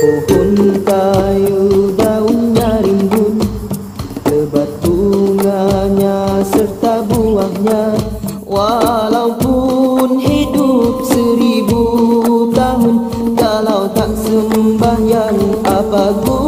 Pohon kayu daunnya rimbun, lebat bunganya serta buahnya. Walaupun hidup 1000 tahun, kalau tak sembahyang apa guna?